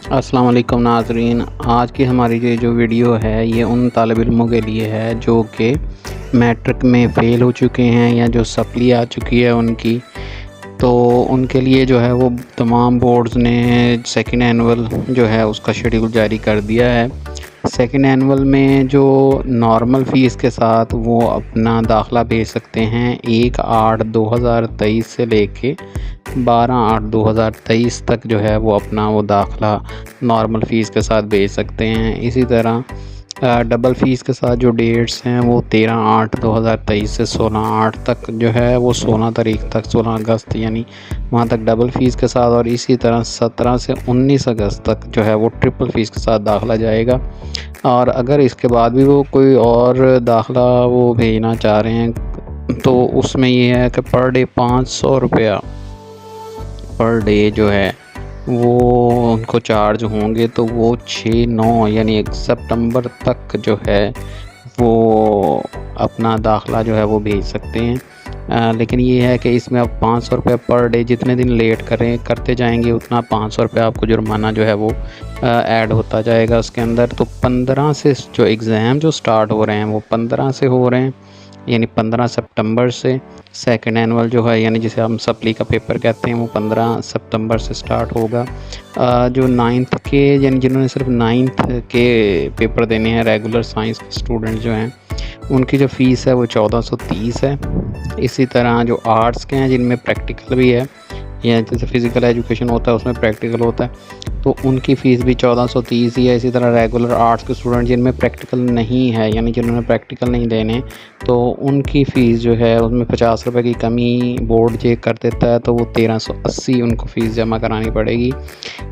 अस्सलाम वालेकुम नाज़रीन। आज की हमारी जो वीडियो है ये उन तालिब इल्मों के लिए है जो कि मैट्रिक में फ़ेल हो चुके हैं या जो सप्ली आ चुकी है उनकी, तो उनके लिए जो है वो तमाम बोर्ड्स ने सेकंड एनुअल जो है उसका शेड्यूल जारी कर दिया है। सेकंड एनुअल में जो नॉर्मल फ़ीस के साथ वो अपना दाखिला भेज सकते हैं 1/8/2023 से लेके 12/8/2023 तक जो है वो अपना वो दाखिला नॉर्मल फ़ीस के साथ भेज सकते हैं। इसी तरह डबल फ़ीस के साथ जो डेट्स हैं वो 13/8/2023 से 16/8 तक जो है वो 16 तारीख तक 16 अगस्त यानी वहाँ तक डबल फ़ीस के साथ, और इसी तरह 17 से 19 अगस्त तक जो है वो ट्रिपल फ़ीस के साथ दाखिला जाएगा। और अगर इसके बाद भी वो कोई और दाखिला वो भेजना चाह रहे हैं तो उसमें ये है कि पर डे 500 रुपया पर डे जो है वो उनको चार्ज होंगे, तो वो 6/9 यानी 1 सितंबर तक जो है वो अपना दाखिला जो है वो भेज सकते हैं। लेकिन ये है कि इसमें अब 500 रुपये पर डे जितने दिन लेट करते जाएंगे उतना 500 रुपये आपको जुर्माना जो है वो ऐड होता जाएगा उसके अंदर। तो 15 से जो एग्ज़ाम जो स्टार्ट हो रहे हैं वो 15 से हो रहे हैं, यानी 15 सितंबर से सेकंड एनुअल जो है यानी जिसे हम सप्ली का पेपर कहते हैं वो 15 सितंबर से स्टार्ट होगा। जो 9th के यानी जिन्होंने सिर्फ 9th के पेपर देने हैं रेगुलर साइंस के स्टूडेंट जो हैं उनकी जो फ़ीस है वो 1430 है। इसी तरह जो आर्ट्स के हैं जिनमें प्रैक्टिकल भी है या जैसे फ़िज़िकल एजुकेशन होता है उसमें प्रैक्टिकल होता है तो उनकी फ़ीस भी 1430 ही है। इसी तरह रेगुलर आर्ट्स के स्टूडेंट जिनमें प्रैक्टिकल नहीं है यानी जिन्होंने प्रैक्टिकल नहीं देने तो उनकी फ़ीस जो है उसमें 50 रुपये की कमी बोर्ड चेक कर देता है, तो वो 1380 उनको फ़ीस जमा करानी पड़ेगी।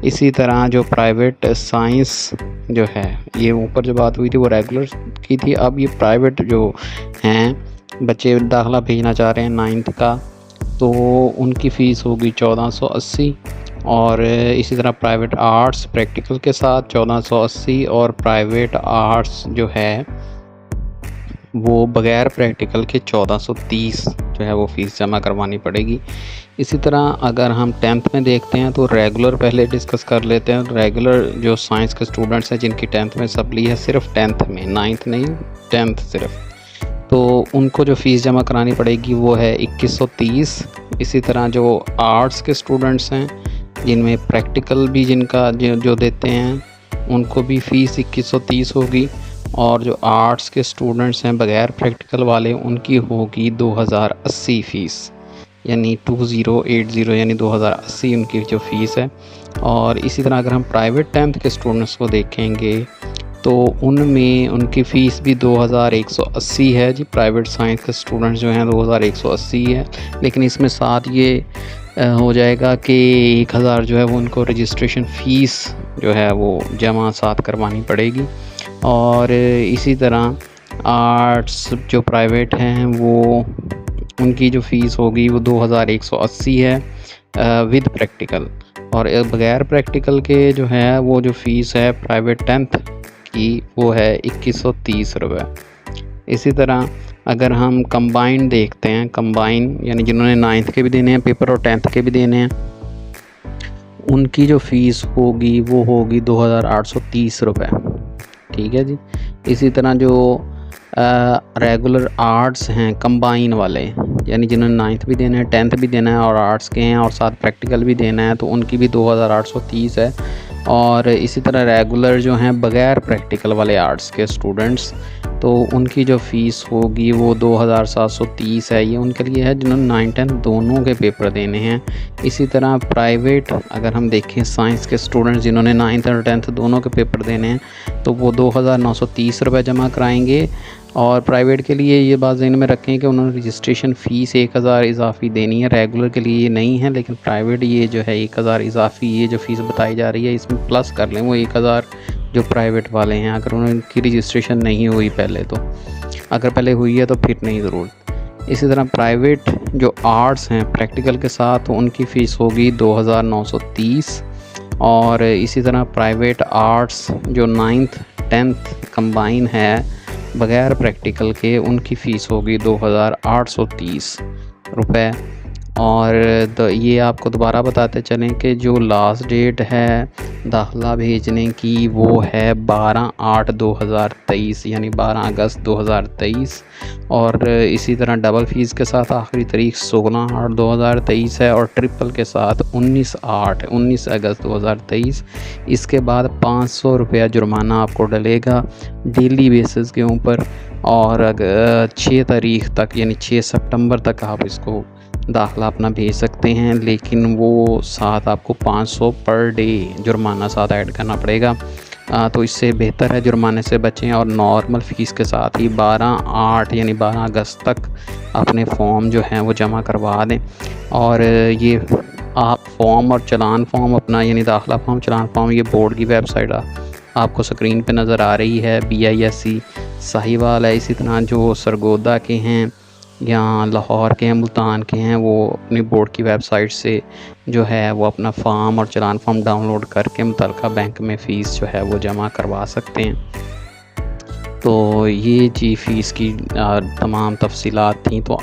इसी तरह जो प्राइवेट साइंस जो है ये ऊपर जो बात हुई थी वो रेगुलर की थी, अब ये प्राइवेट जो हैं बच्चे दाखिला भेजना चाह रहे हैं 9th का तो उनकी फ़ीस होगी 1480। और इसी तरह प्राइवेट आर्ट्स प्रैक्टिकल के साथ 1480 और प्राइवेट आर्ट्स जो है वो बग़ैर प्रैक्टिकल के 1430 जो है वो फ़ीस जमा करवानी पड़ेगी। इसी तरह अगर हम 10th में देखते हैं तो रेगुलर पहले डिस्कस कर लेते हैं। रेगुलर जो साइंस के स्टूडेंट्स हैं जिनकी 10th में सप्ली है सिर्फ 10th में, 9th नहीं 10th सिर्फ, तो उनको जो फ़ीस जमा करानी पड़ेगी वो है 2130। इसी तरह जो आर्ट्स के स्टूडेंट्स हैं जिनमें प्रैक्टिकल भी जिनका जो देते हैं उनको भी फ़ीस 2130 होगी, और जो आर्ट्स के स्टूडेंट्स हैं बग़ैर प्रैक्टिकल वाले उनकी होगी 2080 फ़ीस यानी 2080 यानी 2080 उनकी जो फ़ीस है। और इसी तरह अगर हम प्राइवेट 10th के स्टूडेंट्स को देखेंगे तो उनमें उनकी फ़ीस भी 2180 है जी। प्राइवेट साइंस के स्टूडेंट्स जो हैं 2180 है, लेकिन इसमें साथ ये हो जाएगा कि 1000 जो है वो उनको रजिस्ट्रेशन फ़ीस जो है वो जमा साथ करवानी पड़ेगी। और इसी तरह आर्ट्स जो प्राइवेट हैं वो उनकी जो फ़ीस होगी वो 2180 है विद प्रैक्टिकल, और बग़ैर प्रैक्टिकल के जो है वो जो फ़ीस है प्राइवेट 10th की वो है 2130 रुपये। इसी तरह अगर हम कंबाइन देखते हैं, कंबाइन यानी जिन्होंने 9th के भी देने हैं पेपर और 10th के भी देने हैं उनकी जो फ़ीस होगी वो होगी 2830 रुपये, ठीक है जी। इसी तरह जो रेगुलर आर्ट्स हैं कंबाइन वाले यानी जिन्होंने 9th भी देना है 10th भी देना है और आर्ट्स के हैं और साथ प्रैक्टिकल भी देना है तो उनकी भी 2830 है। और इसी तरह रेगुलर जो हैं बग़ैर प्रैक्टिकल वाले आर्ट्स के स्टूडेंट्स तो उनकी जो फ़ीस होगी वो 2730 है। ये उनके लिए है जिन्होंने 9th 10th दोनों के पेपर देने हैं। इसी तरह प्राइवेट अगर हम देखें साइंस के स्टूडेंट्स जिन्होंने 9th और 10th दोनों के पेपर देने हैं तो वो 2930 रुपये जमा कराएंगे। और प्राइवेट के लिए ये बात ज़हन में रखें कि उन्होंने रजिस्ट्रेशन फ़ीस 1000 इजाफ़ी देनी है, रेगुलर के लिए ये नहीं है, लेकिन प्राइवेट ये जो है 1000 इजाफ़ी ये जो फ़ीस बताई जा रही है इसमें प्लस कर लें वो 1000 जो प्राइवेट वाले हैं अगर उनकी रजिस्ट्रेशन नहीं हुई पहले, तो अगर पहले हुई है तो फिर नहीं ज़रूरत। इसी तरह प्राइवेट जो आर्ट्स हैं प्रैक्टिकल के साथ तो उनकी फ़ीस होगी 2930। और इसी तरह प्राइवेट आर्ट्स जो 9th 10th कंबाइन है बग़ैर प्रैक्टिकल के उनकी फ़ीस होगी 2830 रुपये। और ये आपको दोबारा बताते चलें कि जो लास्ट डेट है दाखिला भेजने की वो है 12/8/2023 यानी 12 अगस्त 2023। और इसी तरह डबल फ़ीस के साथ आखिरी तारीख 16/8/2023 है और ट्रिपल के साथ 19 अगस्त 2023। इसके बाद 500 रुपया जुर्माना आपको डलेगा डेली बेसिस के ऊपर। और अगर 6 तारीख तक यानी 6 सितंबर तक आप इसको दाखिला अपना भेज सकते हैं, लेकिन वो साथ आपको 500 पर डे जुर्माना साथ ऐड करना पड़ेगा। तो इससे बेहतर है जुर्माने से बचें और नॉर्मल फ़ीस के साथ ही 12/8 यानी 12 अगस्त तक अपने फॉर्म जो हैं वो जमा करवा दें। और ये आप फॉर्म और चलान फॉर्म अपना यानी दाखिला फॉर्म चलान फॉर्म ये बोर्ड की वेबसाइट आपको स्क्रीन पे नज़र आ रही है। BISE साहिवाल है। इसी तरह जो सरगोदा के हैं या लाहौर के हैं, मुल्तान के हैं, वो अपनी बोर्ड की वेबसाइट से जो है वो अपना फॉर्म और चलान फॉर्म डाउनलोड करके मुतल्लिका बैंक में फ़ीस जो है वो जमा करवा सकते हैं। तो ये जी फ़ीस की तमाम तफसीलात थी। तो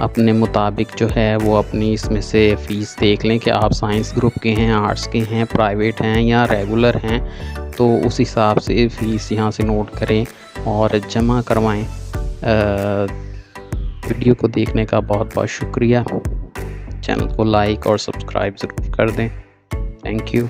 अपने मुताबिक जो है वो अपनी इसमें से फ़ीस देख लें कि आप साइंस ग्रुप के हैं, आर्ट्स के हैं, प्राइवेट हैं या रेगुलर हैं, तो उस हिसाब से फ़ीस यहाँ से नोट करें और जमा करवाएं। वीडियो को देखने का बहुत बहुत शुक्रिया। चैनल को लाइक और सब्सक्राइब ज़रूर कर दें। Thank you.